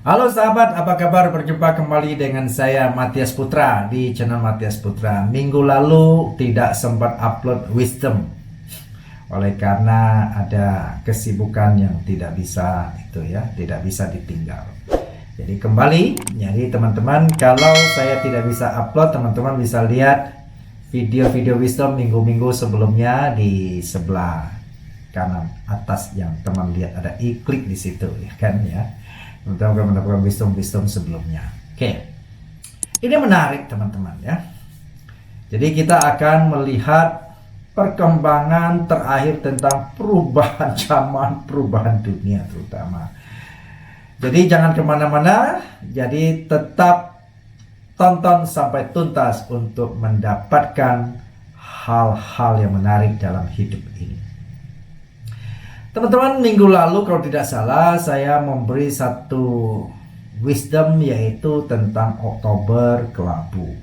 Halo sahabat, apa kabar? Berjumpa kembali dengan saya Matias Putra di channel Matias Putra. Minggu lalu tidak sempat upload wisdom oleh karena ada kesibukan yang tidak bisa ditinggal. Jadi kembali, jadi teman-teman, kalau saya tidak bisa upload, teman-teman bisa lihat video-video wisdom minggu-minggu sebelumnya di sebelah kanan atas yang teman lihat ada klik di situ ya kan ya. Untuk mendapatkan wisdom sebelumnya. Oke, ini menarik teman-teman ya. Jadi kita akan melihat perkembangan terakhir tentang perubahan zaman, perubahan dunia terutama. Jadi jangan kemana-mana, jadi tetap tonton sampai tuntas untuk mendapatkan hal-hal yang menarik dalam hidup ini. Teman-teman, minggu lalu kalau tidak salah saya memberi satu wisdom yaitu tentang Oktober Kelabu.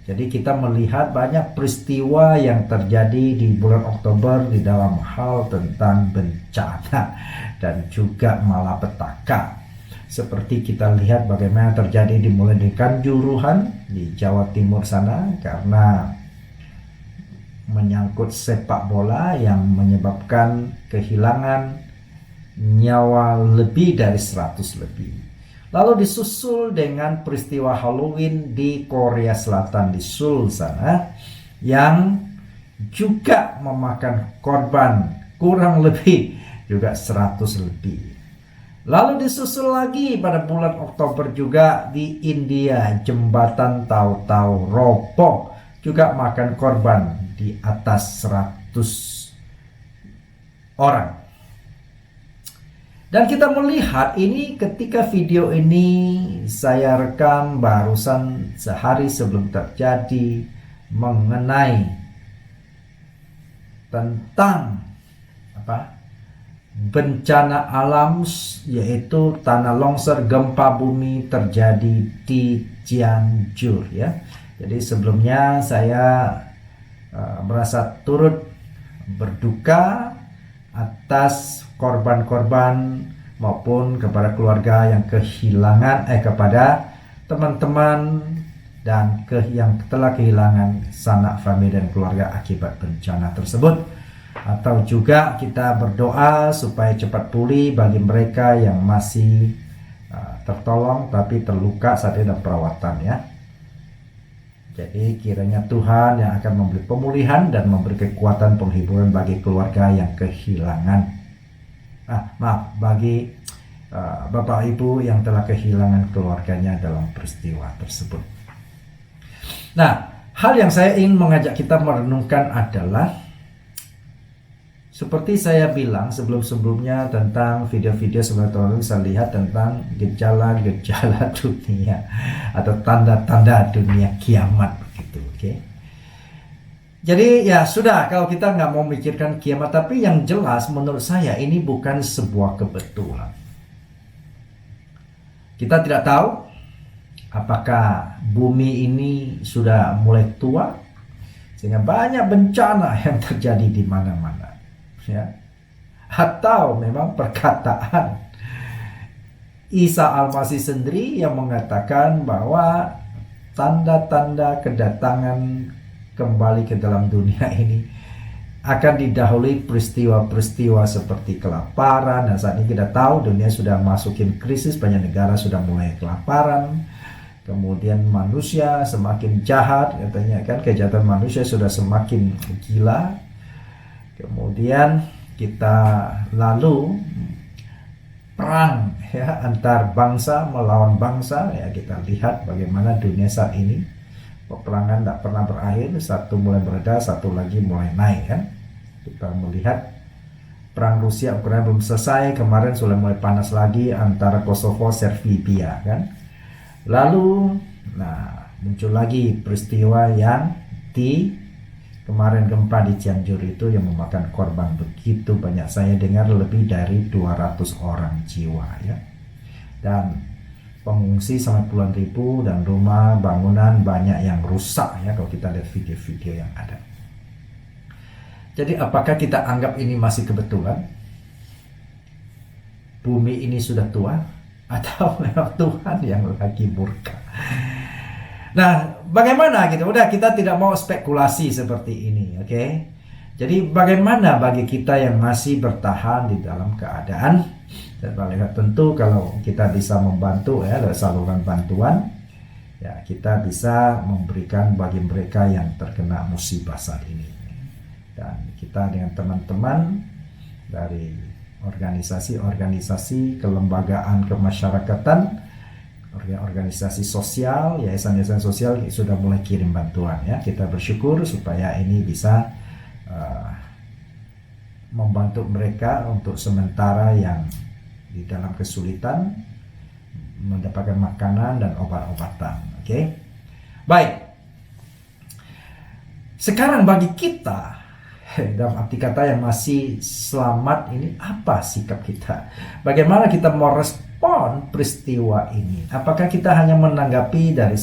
Jadi kita melihat banyak peristiwa yang terjadi di bulan Oktober di dalam hal tentang bencana dan juga malapetaka. Seperti kita lihat bagaimana terjadi dimulai di Kanjuruhan di Jawa Timur sana karena menyangkut sepak bola yang menyebabkan kehilangan nyawa lebih dari 100 lebih. Lalu disusul dengan peristiwa Halloween di Korea Selatan di Seoul sana yang juga memakan korban kurang lebih juga 100 lebih. Lalu disusul lagi pada bulan Oktober juga di India, jembatan Tahu-Tahu roboh juga makan korban di atas 100 orang. Dan kita melihat ini ketika video ini saya rekam barusan sehari sebelum terjadi mengenai tentang bencana alam, yaitu tanah longsor, gempa bumi terjadi di Cianjur ya. Jadi sebelumnya saya merasa turut berduka atas korban-korban maupun kepada keluarga yang kehilangan kepada teman-teman dan yang telah kehilangan sanak famili dan keluarga akibat bencana tersebut. Atau juga kita berdoa supaya cepat pulih bagi mereka yang masih tertolong tapi terluka saat ini dalam perawatan ya. Jadi kiranya Tuhan yang akan memberi pemulihan dan memberi kekuatan penghiburan bagi keluarga yang kehilangan. Bagi Bapak Ibu yang telah kehilangan keluarganya dalam peristiwa tersebut. Nah, hal yang saya ingin mengajak kita merenungkan adalah seperti saya bilang sebelum-sebelumnya tentang video-video sebelum bisa lihat tentang gejala-gejala dunia atau tanda-tanda dunia kiamat begitu, oke? Jadi ya sudah, kalau kita nggak mau mikirkan kiamat, tapi yang jelas menurut saya ini bukan sebuah kebetulan. Kita tidak tahu apakah bumi ini sudah mulai tua sehingga banyak bencana yang terjadi di mana-mana. Ya. Atau memang perkataan Isa Al-Masih sendiri yang mengatakan bahwa tanda-tanda kedatangan kembali ke dalam dunia ini akan didahului peristiwa-peristiwa seperti kelaparan. Dan saat ini kita tahu dunia sudah masukin krisis, banyak negara sudah mulai kelaparan. Kemudian manusia semakin jahat, katanya kan, kejahatan manusia sudah semakin gila. Kemudian kita lalu perang ya antar bangsa melawan bangsa ya, kita lihat bagaimana dunia saat ini peperangan tidak pernah berakhir, satu mulai bereda, satu lagi mulai naik kan. Kita melihat perang Rusia Ukraina belum selesai, kemarin sudah mulai panas lagi antara Kosovo Serbia kan. Lalu muncul lagi peristiwa yang kemarin gempa di Cianjur itu yang memakan korban begitu banyak. Saya dengar lebih dari 200 orang jiwa ya. Dan pengungsi sampai puluhan ribu dan rumah bangunan banyak yang rusak ya kalau kita lihat video-video yang ada. Jadi apakah kita anggap ini masih kebetulan? Bumi ini sudah tua, atau memang Tuhan yang lagi murka. Nah, bagaimana gitu? Udah, kita tidak mau spekulasi seperti ini, oke? Jadi bagaimana bagi kita yang masih bertahan di dalam keadaan, dan paling tentu kalau kita bisa membantu ya lewat saluran bantuan, ya kita bisa memberikan bagi mereka yang terkena musibah saat ini. Dan kita dengan teman-teman dari organisasi-organisasi kelembagaan kemasyarakatan, organisasi sosial, yayasan-yayasan sosial sudah mulai kirim bantuan ya. Kita bersyukur supaya ini bisa membantu mereka untuk sementara yang di dalam kesulitan mendapatkan makanan dan obat-obatan. Oke. Baik. Sekarang bagi kita, dalam arti kata yang masih selamat ini, apa sikap kita? Bagaimana kita mau respon peristiwa ini? Apakah kita hanya menanggapi dari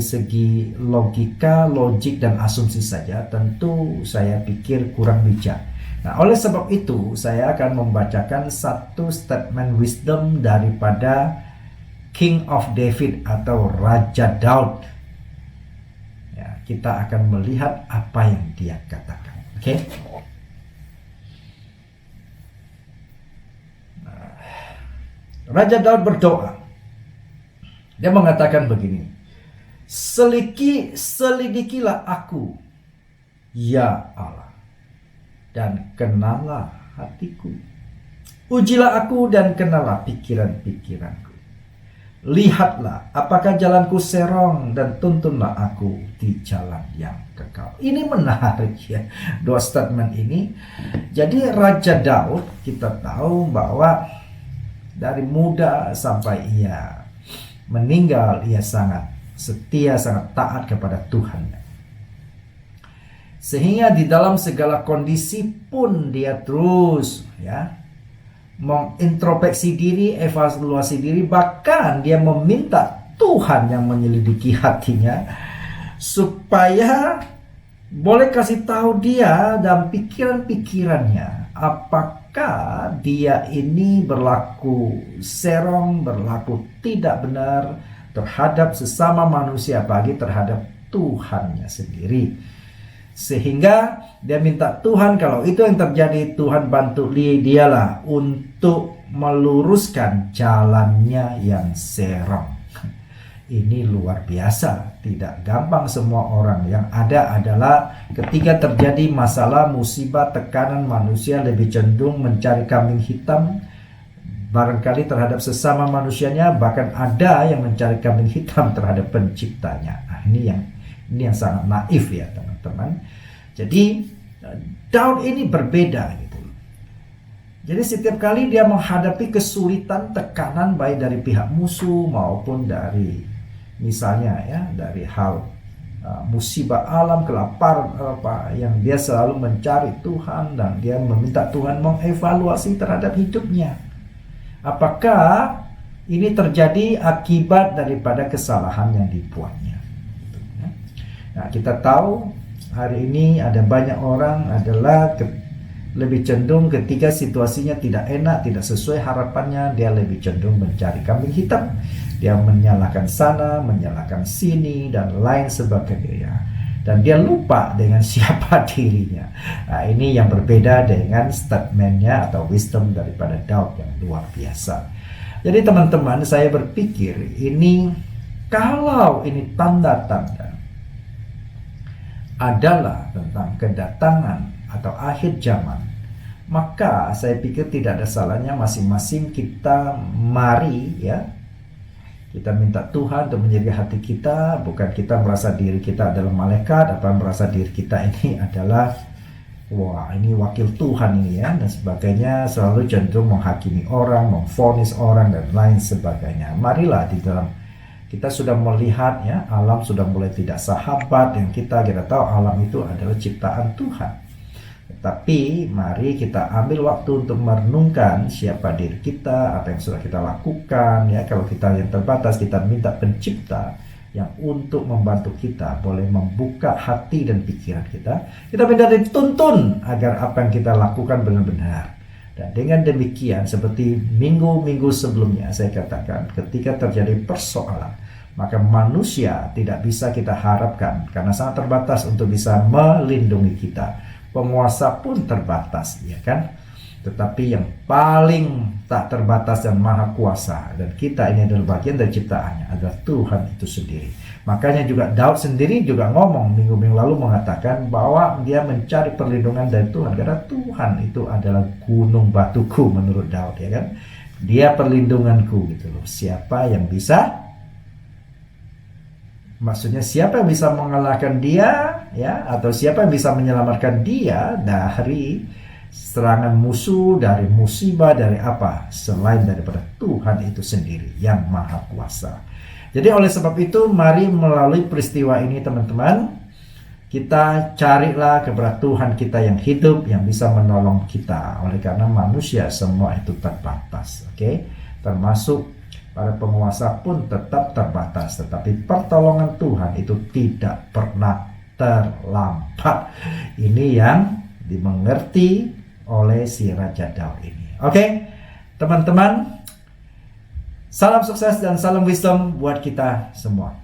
segi logika, logik, dan asumsi saja? Tentu saya pikir kurang bijak. Nah, oleh sebab itu saya akan membacakan satu statement wisdom daripada King of David atau Raja Daud. Ya, kita akan melihat apa yang dia katakan. Oke? Raja Daud berdoa. Dia mengatakan begini. Selidikilah aku, ya Allah, dan kenalah hatiku. Ujilah aku dan kenalah pikiran-pikiranku. Lihatlah apakah jalanku serong dan tuntunlah aku di jalan yang kekal. Ini menarik ya, dua statement ini. Jadi Raja Daud kita tahu bahwa dari muda sampai ia meninggal ia sangat setia, sangat taat kepada Tuhan. Sehingga di dalam segala kondisi pun dia terus ya mengintrospeksi diri, evaluasi diri, bahkan dia meminta Tuhan yang menyelidiki hatinya supaya boleh kasih tahu dia dalam pikiran-pikirannya apakah dia ini berlaku serong, berlaku tidak benar terhadap sesama manusia, bagi terhadap Tuhannya sendiri. Sehingga dia minta Tuhan, kalau itu yang terjadi, Tuhan bantu dialah untuk meluruskan jalannya yang serong. Ini luar biasa, tidak gampang semua orang. Yang ada adalah ketika terjadi masalah, musibah, tekanan, manusia lebih cenderung mencari kambing hitam, barangkali terhadap sesama manusianya, bahkan ada yang mencari kambing hitam terhadap penciptanya. Nah, ini yang sangat naif ya teman-teman. Jadi Daud ini berbeda gitu. Jadi setiap kali dia menghadapi kesulitan, tekanan baik dari pihak musuh maupun dari misalnya ya dari hal musibah alam, kelaparan yang dia selalu mencari Tuhan dan dia meminta Tuhan mengevaluasi terhadap hidupnya. Apakah ini terjadi akibat daripada kesalahan yang dibuatnya? Nah, kita tahu hari ini ada banyak orang adalah lebih cenderung ketika situasinya tidak enak, tidak sesuai harapannya, dia lebih cenderung mencari kambing hitam. Dia menyalahkan sana, menyalahkan sini, dan lain sebagainya. Dan dia lupa dengan siapa dirinya. Nah, ini yang berbeda dengan statementnya atau wisdom daripada Daud yang luar biasa. Jadi teman-teman, saya berpikir ini kalau ini tanda-tanda adalah tentang kedatangan atau akhir zaman, maka saya pikir tidak ada salahnya masing-masing kita mari ya, kita minta Tuhan untuk menjaga hati kita. Bukan kita merasa diri kita adalah malaikat, apa merasa diri kita ini adalah wah ini wakil Tuhan ini ya, dan sebagainya, selalu cenderung menghakimi orang, memvonis orang dan lain sebagainya. Marilah di dalam kita sudah melihat ya, alam sudah mulai tidak sahabat yang kita tahu alam itu adalah ciptaan Tuhan. Tetapi mari kita ambil waktu untuk merenungkan siapa diri kita, apa yang sudah kita lakukan ya. Kalau kita yang terbatas, kita minta pencipta yang untuk membantu kita boleh membuka hati dan pikiran kita. Kita minta dituntun agar apa yang kita lakukan benar-benar Dan dengan demikian, seperti minggu-minggu sebelumnya saya katakan, ketika terjadi persoalan, maka manusia tidak bisa kita harapkan karena sangat terbatas untuk bisa melindungi kita. Penguasa pun terbatas, ya kan? Tetapi yang paling tak terbatas dan maha kuasa, dan kita ini adalah bagian dari ciptaannya, adalah Tuhan itu sendiri. Makanya juga Daud sendiri juga ngomong minggu-minggu lalu mengatakan bahwa dia mencari perlindungan dari Tuhan, karena Tuhan itu adalah gunung batuku menurut Daud, ya kan? Dia perlindunganku gitu loh. Siapa yang bisa? Maksudnya siapa yang bisa mengalahkan dia, ya, atau siapa yang bisa menyelamatkan dia dari serangan musuh, dari musibah, dari apa selain daripada Tuhan itu sendiri yang maha kuasa. Jadi oleh sebab itu, mari melalui peristiwa ini teman-teman, kita carilah kepada Tuhan kita yang hidup, yang bisa menolong kita. Oleh karena manusia semua itu terbatas, oke? Termasuk para penguasa pun tetap terbatas, tetapi pertolongan Tuhan itu tidak pernah terlambat. Ini yang dimengerti oleh si Raja Daud ini. Oke, teman-teman, salam sukses dan salam wisdom buat kita semua.